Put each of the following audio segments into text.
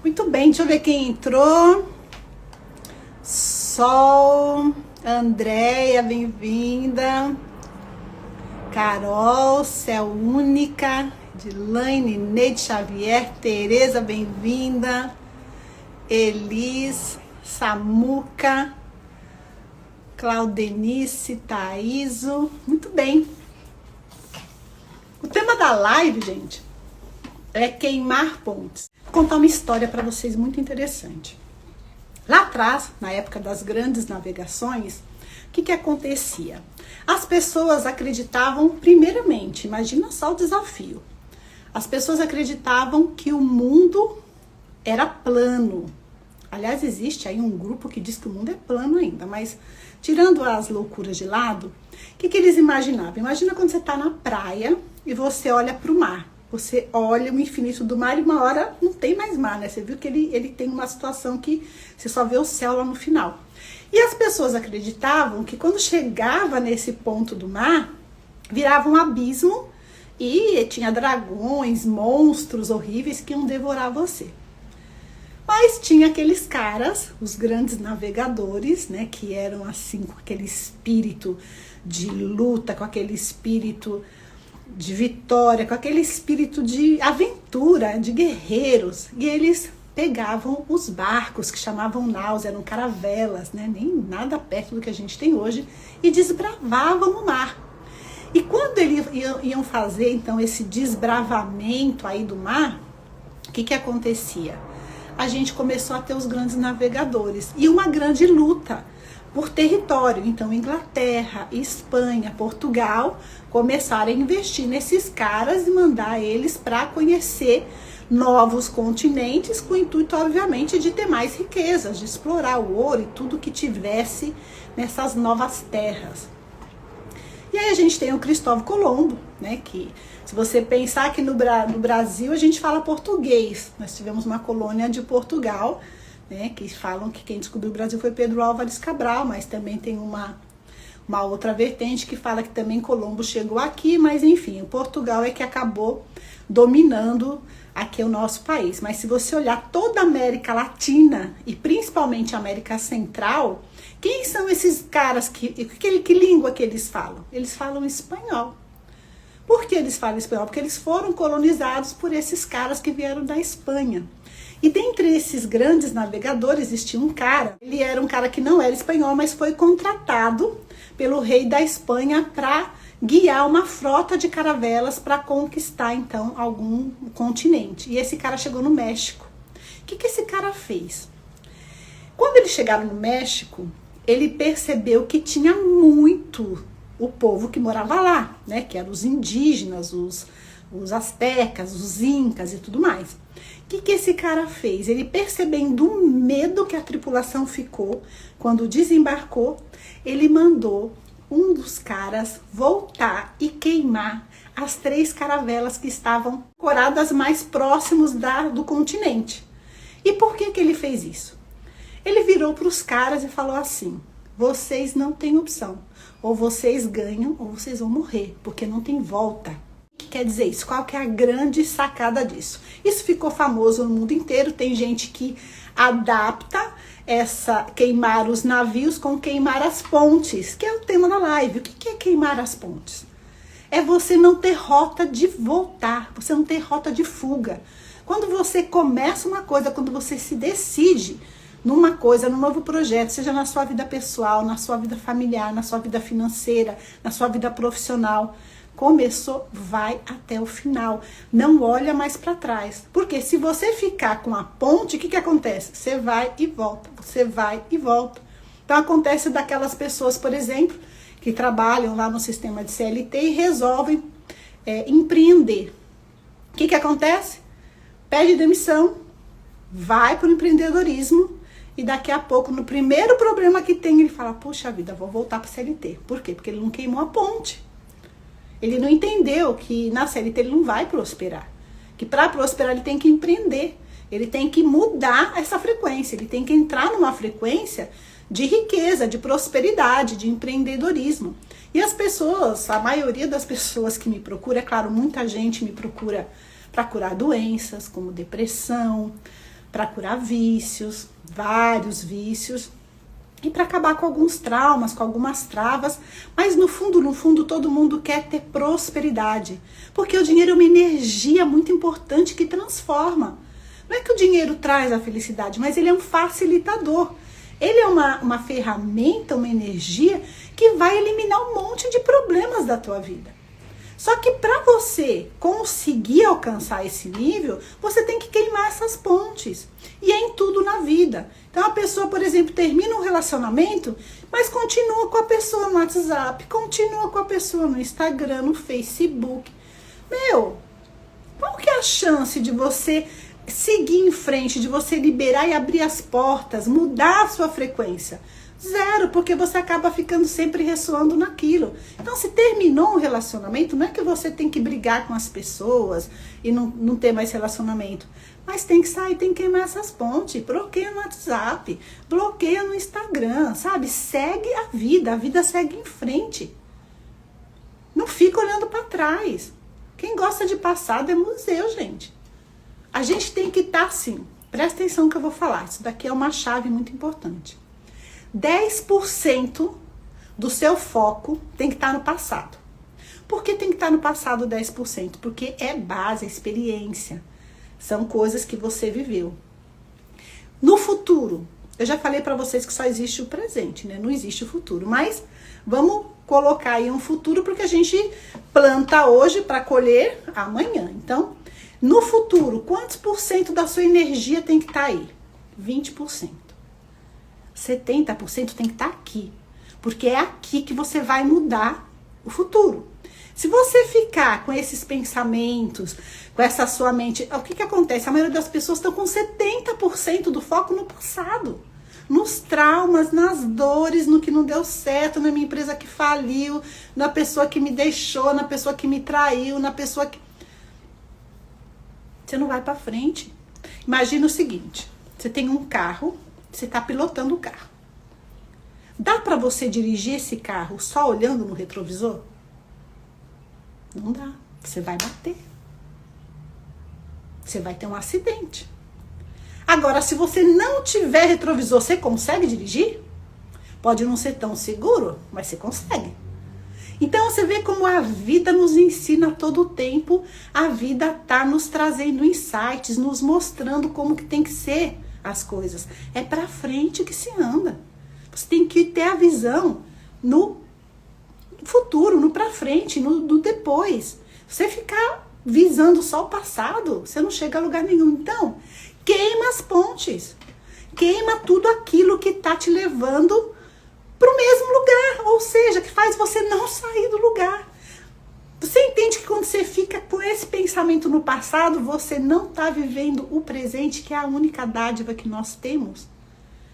Muito bem, deixa eu ver quem entrou. Sol, Andréia, bem-vinda. Carol, Céu Única, Dilaine, Neide Xavier, Tereza, bem-vinda. Elis, Samuca, Claudenice, Thaíso. Muito bem. O tema da live, gente, é queimar pontes. Vou contar uma história para vocês muito interessante. Lá atrás, na época das grandes navegações, o que acontecia? As pessoas acreditavam, primeiramente, imagina só o desafio. As pessoas acreditavam que o mundo era plano. Aliás, existe aí um grupo que diz que o mundo é plano ainda, mas tirando as loucuras de lado, o que eles imaginavam? Imagina quando você está na praia e você olha para o mar. Você olha o infinito do mar e uma hora não tem mais mar, né? Você viu que ele tem uma situação que você só vê o céu lá no final. E as pessoas acreditavam que quando chegava nesse ponto do mar, virava um abismo e tinha dragões, monstros horríveis que iam devorar você. Mas tinha aqueles caras, os grandes navegadores, né? Que eram assim, com aquele espírito de luta, com aquele espírito de vitória, com aquele espírito de aventura, de guerreiros. E eles pegavam os barcos que chamavam naus, eram caravelas, né? Nem nada perto do que a gente tem hoje, e desbravavam o mar. E quando eles iam fazer, então, esse desbravamento aí do mar, o que acontecia? A gente começou a ter os grandes navegadores e uma grande luta por território. Então, Inglaterra, Espanha, Portugal começaram a investir nesses caras e mandar eles para conhecer novos continentes, com o intuito, obviamente, de ter mais riquezas, de explorar o ouro e tudo que tivesse nessas novas terras. E aí a gente tem o Cristóvão Colombo, né, que se você pensar que no Brasil a gente fala português, nós tivemos uma colônia de Portugal, né, que falam que quem descobriu o Brasil foi Pedro Álvares Cabral, mas também tem uma outra vertente que fala que também Colombo chegou aqui, mas enfim, o Portugal é que acabou dominando aqui o nosso país. Mas se você olhar toda a América Latina e principalmente a América Central, quem são esses caras, que língua que eles falam? Eles falam espanhol. Por que eles falam espanhol? Porque eles foram colonizados por esses caras que vieram da Espanha. E dentre esses grandes navegadores existia um cara, ele era um cara que não era espanhol, mas foi contratado pelo rei da Espanha para guiar uma frota de caravelas para conquistar então algum continente. E esse cara chegou no México. O que esse cara fez? Quando eles chegaram no México, ele percebeu que tinha muito o povo que morava lá, né? Que eram os indígenas, os astecas, os incas e tudo mais. O que esse cara fez? Ele, percebendo o medo que a tripulação ficou quando desembarcou, ele mandou um dos caras voltar e queimar as 3 caravelas que estavam ancoradas mais próximos do continente. E por que ele fez isso? Ele virou para os caras e falou assim: vocês não têm opção, ou vocês ganham ou vocês vão morrer, porque não tem volta. O que quer dizer isso? Qual que é a grande sacada disso? Isso ficou famoso no mundo inteiro, tem gente que adapta queimar os navios com queimar as pontes, que é o tema da live. O que é queimar as pontes? É você não ter rota de voltar, você não ter rota de fuga. Quando você começa uma coisa, quando você se decide numa coisa, num novo projeto, seja na sua vida pessoal, na sua vida familiar, na sua vida financeira, na sua vida profissional, começou, vai até o final. Não olha mais para trás. Porque se você ficar com a ponte, o que acontece? Você vai e volta, você vai e volta. Então acontece daquelas pessoas, por exemplo, que trabalham lá no sistema de CLT e resolvem empreender. O que acontece? Pede demissão, vai para o empreendedorismo e daqui a pouco, no primeiro problema que tem, ele fala: puxa vida, vou voltar para a CLT. Por quê? Porque ele não queimou a ponte. Ele não entendeu que na CLT ele não vai prosperar. Que para prosperar ele tem que empreender. Ele tem que mudar essa frequência. Ele tem que entrar numa frequência de riqueza, de prosperidade, de empreendedorismo. E as pessoas, a maioria das pessoas que me procura, é claro, muita gente me procura para curar doenças como depressão, para curar vícios, vários vícios, e para acabar com alguns traumas, com algumas travas, mas no fundo, todo mundo quer ter prosperidade, porque o dinheiro é uma energia muito importante que transforma. Não é que o dinheiro traz a felicidade, mas ele é um facilitador. Ele é uma ferramenta, uma energia que vai eliminar um monte de problemas da tua vida. Só que para você conseguir alcançar esse nível, você tem que queimar essas pontes. E é em tudo na vida. Então a pessoa, por exemplo, termina um relacionamento, mas continua com a pessoa no WhatsApp, continua com a pessoa no Instagram, no Facebook. Qual que é a chance de você seguir em frente, de você liberar e abrir as portas, mudar a sua frequência? Zero, porque você acaba ficando sempre ressoando naquilo. Então, se terminou um relacionamento, não é que você tem que brigar com as pessoas e não ter mais relacionamento. Mas tem que sair, tem que queimar essas pontes. Bloqueia no WhatsApp, bloqueia no Instagram, sabe? Segue a vida segue em frente. Não fica olhando para trás. Quem gosta de passado é museu, gente. A gente tem que estar assim. Presta atenção no que eu vou falar. Isso daqui é uma chave muito importante. 10% do seu foco tem que estar no passado. Por que tem que estar no passado 10%? Porque é base, é experiência. São coisas que você viveu. No futuro, eu já falei para vocês que só existe o presente, né? Não existe o futuro. Mas vamos colocar aí um futuro porque a gente planta hoje para colher amanhã. Então, no futuro, quantos por cento da sua energia tem que estar aí? 20%. 70% tem que estar aqui, porque é aqui que você vai mudar o futuro. Se você ficar com esses pensamentos, com essa sua mente, o que acontece? A maioria das pessoas estão com 70% do foco no passado, nos traumas, nas dores, no que não deu certo, na minha empresa que faliu, na pessoa que me deixou, na pessoa que me traiu, na pessoa que... Você não vai para frente. Imagina o seguinte, você tem um carro, você está pilotando o carro. Dá para você dirigir esse carro só olhando no retrovisor? Não dá. Você vai bater. Você vai ter um acidente. Agora, se você não tiver retrovisor, você consegue dirigir? Pode não ser tão seguro, mas você consegue. Então, você vê como a vida nos ensina a todo tempo. A vida está nos trazendo insights, nos mostrando como que tem que ser as coisas. É pra frente que se anda. Você tem que ter a visão no futuro, no pra frente, no depois. Você ficar visando só o passado, você não chega a lugar nenhum. Então, queima as pontes. Queima tudo aquilo que tá te levando pro mesmo lugar. Ou seja, que faz você não sair do lugar. Você entende que quando você fica com esse pensamento no passado, você não está vivendo o presente, que é a única dádiva que nós temos,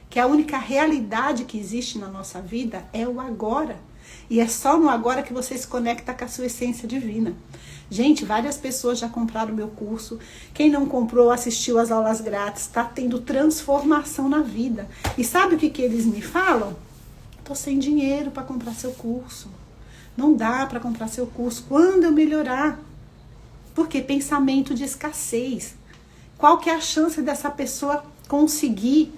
que é a única realidade que existe na nossa vida, é o agora. E é só no agora que você se conecta com a sua essência divina. Gente, várias pessoas já compraram o meu curso. Quem não comprou, assistiu às aulas grátis, está tendo transformação na vida. E sabe o que eles me falam? Tô sem dinheiro para comprar seu curso. Não dá para comprar seu curso. Quando eu melhorar? Porque pensamento de escassez. Qual que é a chance dessa pessoa conseguir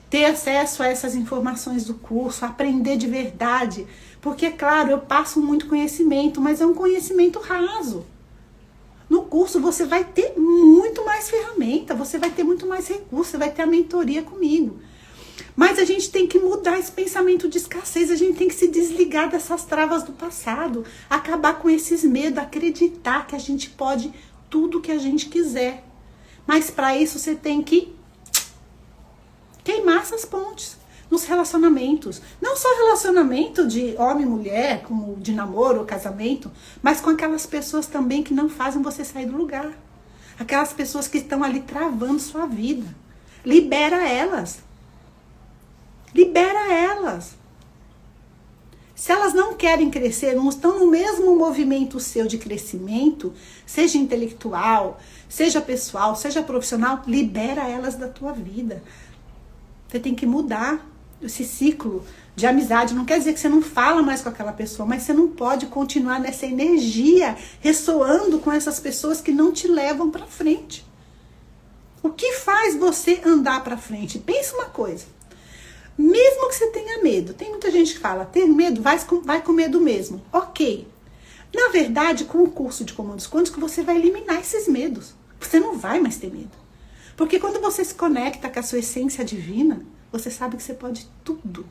ter acesso a essas informações do curso, aprender de verdade? Porque, claro, eu passo muito conhecimento, mas é um conhecimento raso. No curso você vai ter muito mais ferramenta, você vai ter muito mais recursos, você vai ter a mentoria comigo. Mas a gente tem que mudar esse pensamento de escassez, a gente tem que se desligar dessas travas do passado, acabar com esses medos, acreditar que a gente pode tudo que a gente quiser. Mas para isso você tem que queimar essas pontes nos relacionamentos. Não só relacionamento de homem e mulher, como de namoro ou casamento, mas com aquelas pessoas também que não fazem você sair do lugar. Aquelas pessoas que estão ali travando sua vida. Libera elas. Libera elas. Se elas não querem crescer, não estão no mesmo movimento seu de crescimento, seja intelectual, seja pessoal, seja profissional, libera elas da tua vida. Você tem que mudar esse ciclo de amizade. Não quer dizer que você não fala mais com aquela pessoa, mas você não pode continuar nessa energia ressoando com essas pessoas que não te levam para frente. O que faz você andar para frente? Pensa uma coisa. Mesmo que você tenha medo, tem muita gente que fala, ter medo, vai com medo mesmo. Ok. Na verdade, com o curso de comandos quânticos, você vai eliminar esses medos. Você não vai mais ter medo. Porque quando você se conecta com a sua essência divina, você sabe que você pode tudo.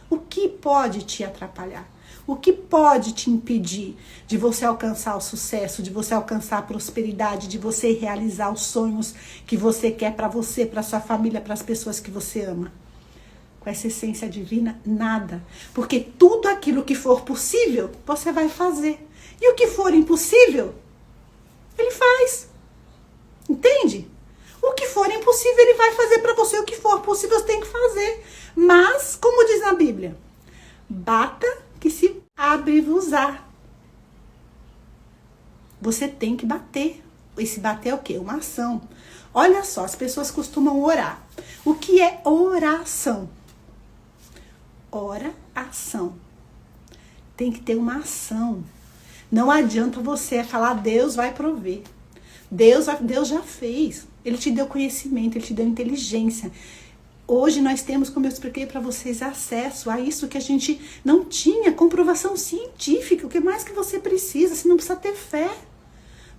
O que pode te atrapalhar? O que pode te impedir de você alcançar o sucesso, de você alcançar a prosperidade, de você realizar os sonhos que você quer para você, para sua família, para as pessoas que você ama? Com essa essência divina, nada. Porque tudo aquilo que for possível, você vai fazer. E o que for impossível, ele faz. Entende? O que for impossível, ele vai fazer para você. O que for possível, você tem que fazer. Mas, como diz na Bíblia, bata que se abre-vos-á. Você tem que bater. Esse bater é o quê? Uma ação. Olha só, as pessoas costumam orar. O que é oração? Oração. Tem que ter uma ação. Não adianta você falar, Deus vai prover. Deus já fez. Ele te deu conhecimento, ele te deu inteligência. Hoje nós temos, como eu expliquei para vocês, acesso a isso que a gente não tinha, comprovação científica. O que mais que você precisa? Você não precisa ter fé.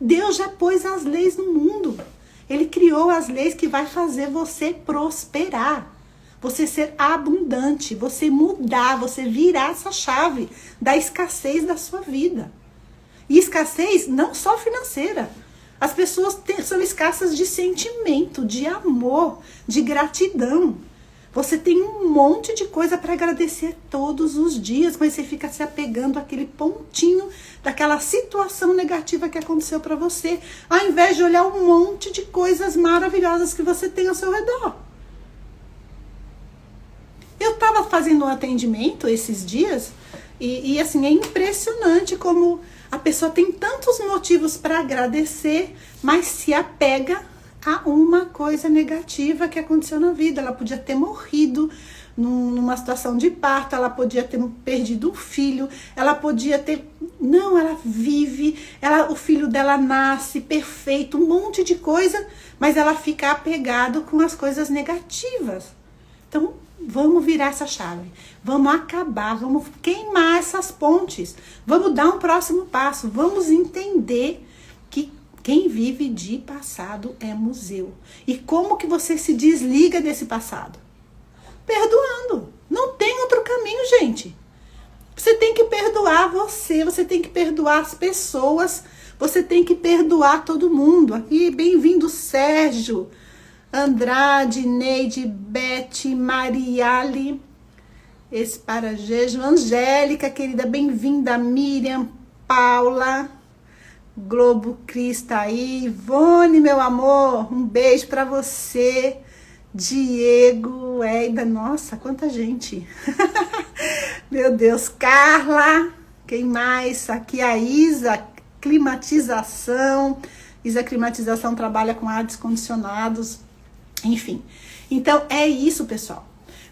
Deus já pôs as leis no mundo. Ele criou as leis que vai fazer você prosperar. Você ser abundante, você mudar, você virar essa chave da escassez da sua vida. E escassez não só financeira. As pessoas são escassas de sentimento, de amor, de gratidão. Você tem um monte de coisa para agradecer todos os dias, mas você fica se apegando àquele pontinho daquela situação negativa que aconteceu para você, ao invés de olhar um monte de coisas maravilhosas que você tem ao seu redor. Eu estava fazendo um atendimento esses dias e assim, é impressionante como a pessoa tem tantos motivos para agradecer, mas se apega a uma coisa negativa que aconteceu na vida. Ela podia ter morrido numa situação de parto, ela podia ter perdido um filho, ela podia ter... Não, ela vive, o filho dela nasce perfeito, um monte de coisa, mas ela fica apegada com as coisas negativas. Então, vamos virar essa chave, vamos acabar, vamos queimar essas pontes, vamos dar um próximo passo, vamos entender que quem vive de passado é museu. E como que você se desliga desse passado? Perdoando. Não tem outro caminho, gente. Você tem que perdoar você tem que perdoar as pessoas, você tem que perdoar todo mundo. Aqui, bem-vindo, Sérgio, Andrade, Neide, Beth, Mariale, Esparagejo, Angélica, querida, bem-vinda, Miriam, Paula, Globo Cris tá aí, Ivone, meu amor, um beijo pra você, Diego, Eida, nossa, quanta gente, meu Deus, Carla, quem mais? Aqui a Isa, climatização, Isa Climatização trabalha com ar condicionados. Enfim, então é isso, pessoal.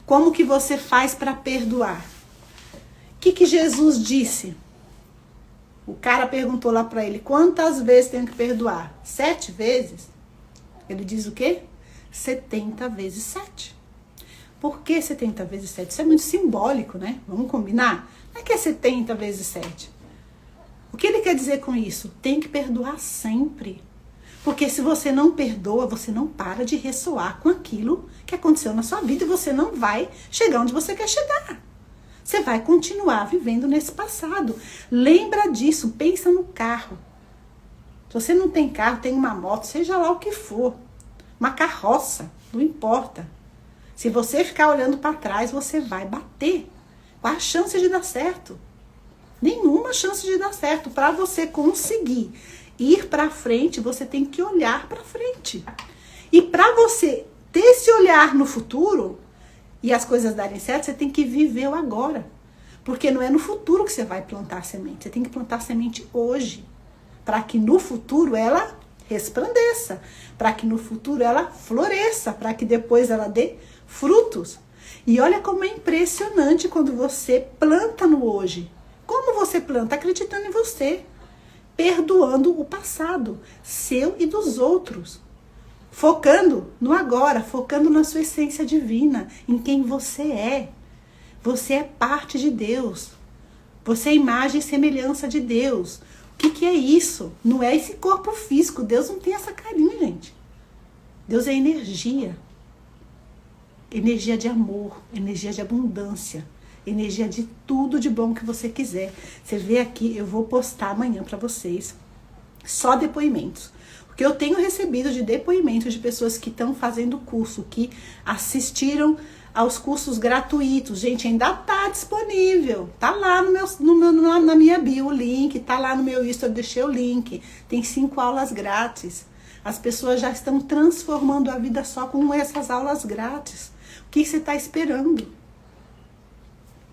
Como que você faz para perdoar? O que Jesus disse? O cara perguntou lá para ele, quantas vezes tenho que perdoar? 7 vezes? Ele diz o quê? 70 vezes 7. Por que 70 vezes 7? Isso é muito simbólico, né? Vamos combinar? Não é que é 70 vezes 7. O que ele quer dizer com isso? Tem que perdoar sempre. Porque se você não perdoa, você não para de ressoar com aquilo que aconteceu na sua vida e você não vai chegar onde você quer chegar. Você vai continuar vivendo nesse passado. Lembra disso, pensa no carro. Se você não tem carro, tem uma moto, seja lá o que for. Uma carroça, não importa. Se você ficar olhando para trás, você vai bater. Qual a chance de dar certo? Nenhuma chance de dar certo. Para você conseguir ir para frente, você tem que olhar para frente. E para você ter esse olhar no futuro e as coisas darem certo, você tem que viver o agora. Porque não é no futuro que você vai plantar semente. Você tem que plantar semente hoje. Para que no futuro ela resplandeça. Para que no futuro ela floresça. Para que depois ela dê frutos. E olha como é impressionante quando você planta no hoje. Como você planta? Acreditando em você. Perdoando o passado, seu e dos outros. Focando no agora, focando na sua essência divina, em quem você é. Você é parte de Deus. Você é imagem e semelhança de Deus. O que é isso? Não é esse corpo físico. Deus não tem essa carinha, gente. Deus é energia. Energia de amor, energia de abundância, energia de tudo de bom que você quiser. Você vê aqui, eu vou postar amanhã para vocês só depoimentos. Porque eu tenho recebido de depoimentos de pessoas que estão fazendo curso, que assistiram aos cursos gratuitos. Gente, ainda tá disponível. Tá lá na minha bio o link, tá lá no meu Insta, eu deixei o link. Tem 5 aulas grátis. As pessoas já estão transformando a vida só com essas aulas grátis. O que você está esperando?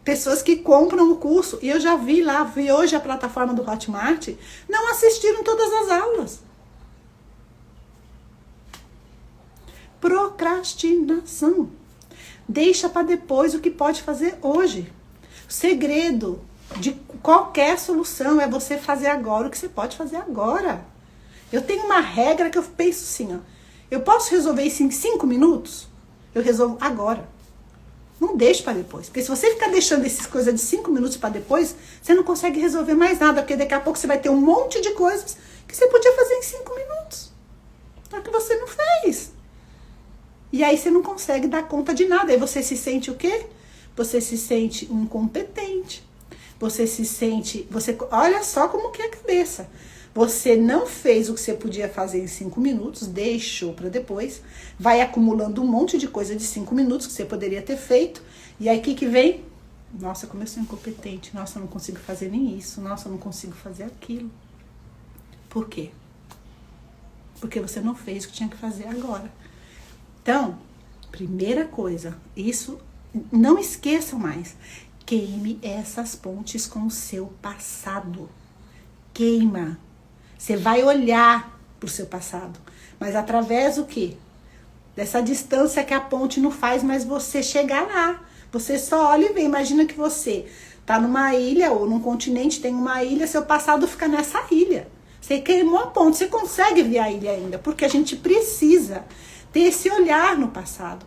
Pessoas que compram o curso, e eu já vi hoje a plataforma do Hotmart, não assistiram todas as aulas. Procrastinação. Deixa para depois o que pode fazer hoje. O segredo de qualquer solução é você fazer agora o que você pode fazer agora. Eu tenho uma regra que eu penso assim, ó. Eu posso resolver isso em 5 minutos? Eu resolvo agora. Não deixe para depois. Porque se você ficar deixando essas coisas de 5 minutos para depois, você não consegue resolver mais nada. Porque daqui a pouco você vai ter um monte de coisas que você podia fazer em 5 minutos. Só que você não fez. E aí você não consegue dar conta de nada. Aí você se sente o quê? Você se sente um incompetente. Você se sente... olha só como que é a cabeça. Você não fez o que você podia fazer em 5 minutos, deixou para depois, vai acumulando um monte de coisa de 5 minutos que você poderia ter feito, e aí o que vem? Nossa, como eu sou incompetente, nossa, eu não consigo fazer nem isso, nossa, eu não consigo fazer aquilo. Por quê? Porque você não fez o que tinha que fazer agora. Então, primeira coisa, isso, não esqueçam mais, queime essas pontes com o seu passado. Queima. Você vai olhar para o seu passado, mas através do quê? Dessa distância que a ponte não faz mais você chegar lá. Você só olha e vê. Imagina que você está numa ilha ou num continente, tem uma ilha, seu passado fica nessa ilha. Você queimou a ponte, você consegue ver a ilha ainda, porque a gente precisa ter esse olhar no passado,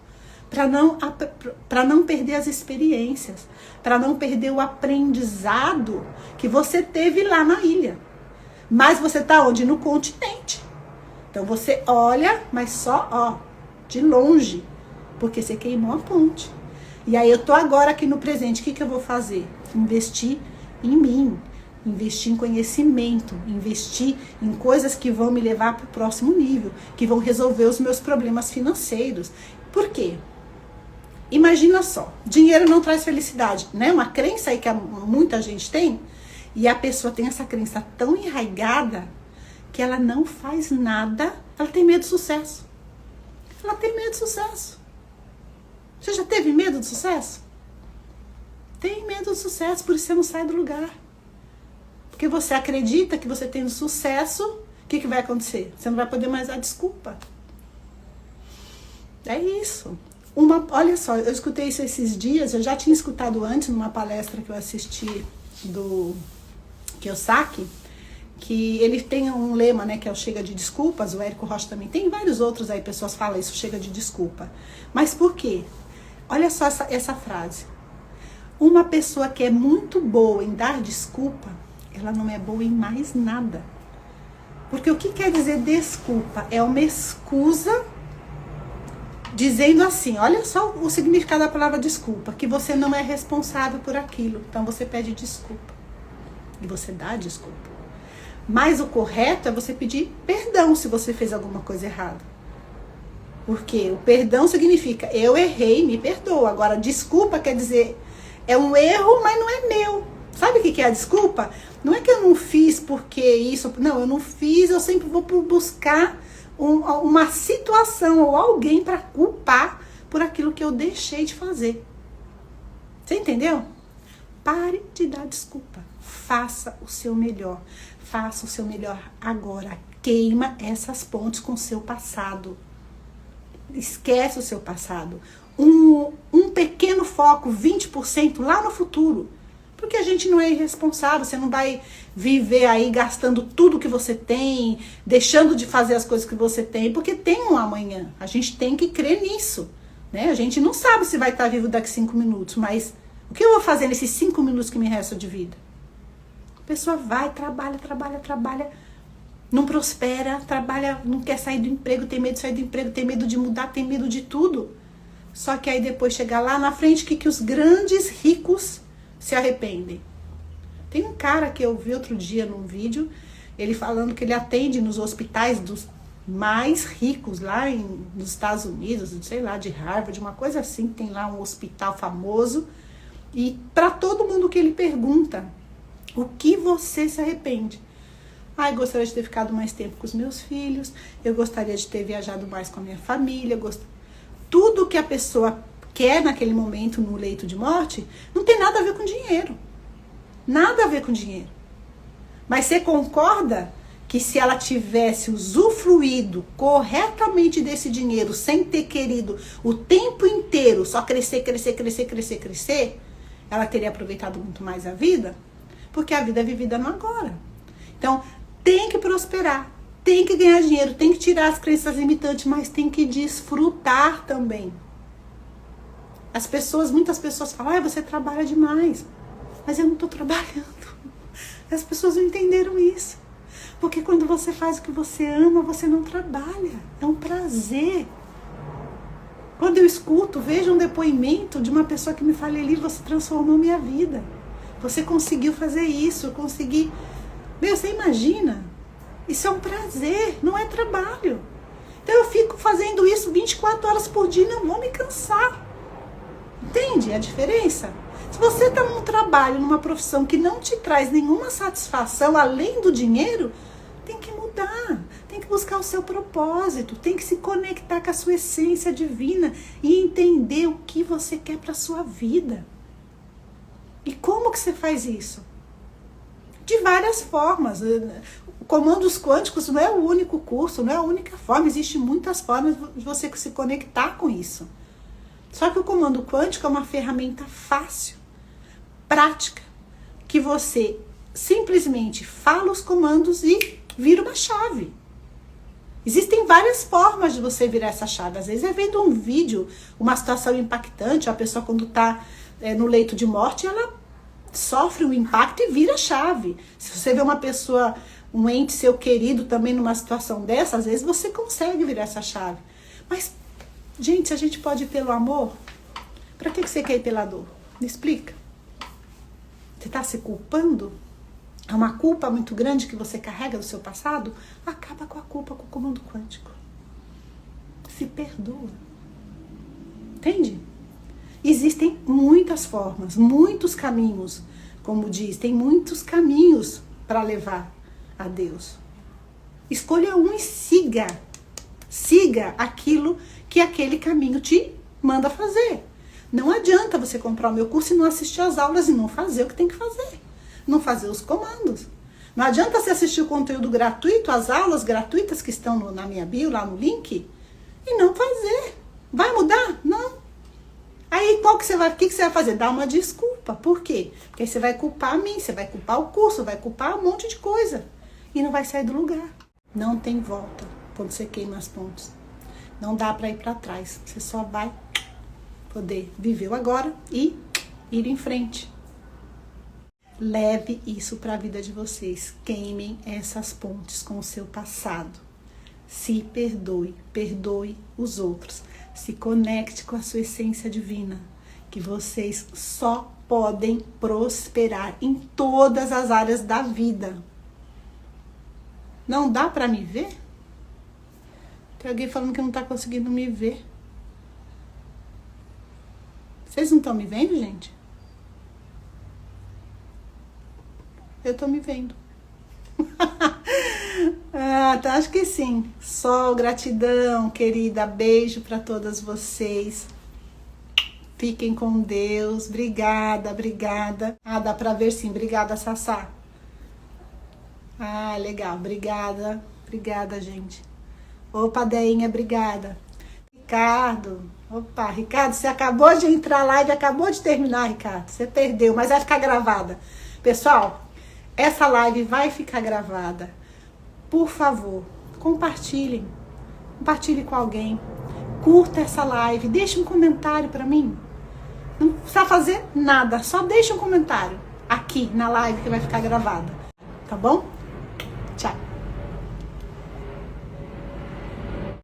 para não perder as experiências, para não perder o aprendizado que você teve lá na ilha. Mas você tá onde? No continente. Então você olha, mas só, de longe, porque você queimou a ponte. E aí eu tô agora aqui no presente, o que eu vou fazer? Investir em mim, investir em conhecimento, investir em coisas que vão me levar para o próximo nível, que vão resolver os meus problemas financeiros. Por quê? Imagina só, dinheiro não traz felicidade, né? Uma crença aí que muita gente tem. E a pessoa tem essa crença tão enraigada que ela não faz nada, ela tem medo do sucesso. Ela tem medo do sucesso. Você já teve medo do sucesso? Tem medo do sucesso, por isso você não sai do lugar. Porque você acredita que você tendo sucesso, o que vai acontecer? Você não vai poder mais dar desculpa. É isso. Olha só, eu escutei isso esses dias, eu já tinha escutado antes numa palestra que eu assisti do Kiyosaki, que ele tem um lema, né, que é o chega de desculpas. O Érico Rocha também tem, vários outros aí, pessoas falam isso, chega de desculpa. Mas por quê? Olha só essa frase. Uma pessoa que é muito boa em dar desculpa, ela não é boa em mais nada. Porque o que quer dizer desculpa? É uma excusa dizendo assim, olha só o significado da palavra desculpa, que você não é responsável por aquilo, então você pede desculpa. E você dá desculpa. Mas o correto é você pedir perdão se você fez alguma coisa errada. Porque o perdão significa, eu errei, me perdoa. Agora, desculpa quer dizer, é um erro, mas não é meu. Sabe o que é a desculpa? Não é que eu não fiz porque isso... Não, eu não fiz, eu sempre vou buscar uma situação ou alguém para culpar por aquilo que eu deixei de fazer. Você entendeu? Pare de dar desculpa. Faça o seu melhor. Faça o seu melhor agora. Queima essas pontes com o seu passado. Esquece o seu passado. Um pequeno foco, 20% lá no futuro. Porque a gente não é irresponsável, você não vai viver aí gastando tudo que você tem, deixando de fazer as coisas que você tem, porque tem um amanhã. A gente tem que crer nisso, né? A gente não sabe se vai estar vivo daqui 5 minutos, mas o que eu vou fazer nesses 5 minutos que me restam de vida? A pessoa vai, trabalha, não prospera, trabalha, não quer sair do emprego, tem medo de sair do emprego, tem medo de mudar, tem medo de tudo. Só que aí depois chegar lá na frente, que os grandes ricos se arrependem. Tem um cara que eu vi outro dia num vídeo, ele falando que ele atende nos hospitais dos mais ricos lá nos Estados Unidos, sei lá, de Harvard, uma coisa assim, tem lá um hospital famoso, e para todo mundo que ele pergunta, o que você se arrepende? Ah, eu gostaria de ter ficado mais tempo com os meus filhos, eu gostaria de ter viajado mais com a minha família, tudo que a pessoa quer naquele momento no leito de morte, não tem nada a ver com dinheiro. Nada a ver com dinheiro. Mas você concorda que se ela tivesse usufruído corretamente desse dinheiro, sem ter querido o tempo inteiro só crescer, ela teria aproveitado muito mais a vida? Porque a vida é vivida no agora. Então, tem que prosperar, tem que ganhar dinheiro, tem que tirar as crenças limitantes, mas tem que desfrutar também. Muitas pessoas falam, você trabalha demais. Mas eu não estou trabalhando. As pessoas não entenderam isso. Porque quando você faz o que você ama, você não trabalha. É um prazer. Quando eu escuto, vejo um depoimento de uma pessoa que me fala, Eli, você transformou minha vida. Você conseguiu fazer isso, eu consegui. Você imagina? Isso é um prazer, não é trabalho. Então eu fico fazendo isso 24 horas por dia e não vou me cansar. Entende a diferença? Se você está num trabalho, numa profissão que não te traz nenhuma satisfação além do dinheiro, tem que mudar, tem que buscar o seu propósito, tem que se conectar com a sua essência divina e entender o que você quer para a sua vida. E como que você faz isso? De várias formas. Comandos quânticos não é o único curso, não é a única forma, existem muitas formas de você se conectar com isso. Só que o comando quântico é uma ferramenta fácil, prática, que você simplesmente fala os comandos e vira uma chave. Existem várias formas de você virar essa chave. Às vezes é vendo um vídeo, uma situação impactante, a pessoa quando está no leito de morte, ela sofre um impacto e vira a chave. Se você vê uma pessoa, um ente seu querido também numa situação dessa, às vezes você consegue virar essa chave. Mas gente, se a gente pode ir pelo amor, pra que você quer ir pela dor? Me explica. Você tá se culpando? É uma culpa muito grande que você carrega do seu passado? Acaba com a culpa com o comando quântico. Se perdoa. Entende? Existem muitas formas, muitos caminhos. Como diz, tem muitos caminhos para levar a Deus. Escolha um e siga. Siga aquilo que aquele caminho te manda fazer. Não adianta você comprar o meu curso e não assistir às aulas e não fazer o que tem que fazer. Não fazer os comandos. Não adianta você assistir o conteúdo gratuito, as aulas gratuitas que estão na minha bio, lá no link, e não fazer. Vai mudar? Não. Aí o que você vai fazer? Dar uma desculpa. Por quê? Porque aí você vai culpar a mim, você vai culpar o curso, vai culpar um monte de coisa. E não vai sair do lugar. Não tem volta quando você queima as pontes. Não dá para ir para trás. Você só vai poder viver o agora e ir em frente. Leve isso para a vida de vocês. Queimem essas pontes com o seu passado. Se perdoe. Perdoe os outros. Se conecte com a sua essência divina. Que vocês só podem prosperar em todas as áreas da vida. Não dá para me ver? Tem alguém falando que não tá conseguindo me ver. Vocês não estão me vendo, gente? Eu tô me vendo. Tá, acho que sim. Sol, gratidão, querida. Beijo para todas vocês. Fiquem com Deus. Obrigada, obrigada. Dá pra ver sim. Obrigada, Sassá. Legal. Obrigada. Obrigada, gente. Opa, Deinha, obrigada. Ricardo. Opa, Ricardo, você acabou de entrar lá e acabou de terminar, Ricardo. Você perdeu, mas vai ficar gravada. Pessoal, essa live vai ficar gravada. Por favor, compartilhem. Compartilhe com alguém. Curta essa live. Deixe um comentário para mim. Não precisa fazer nada. Só deixe um comentário aqui na live que vai ficar gravada. Tá bom?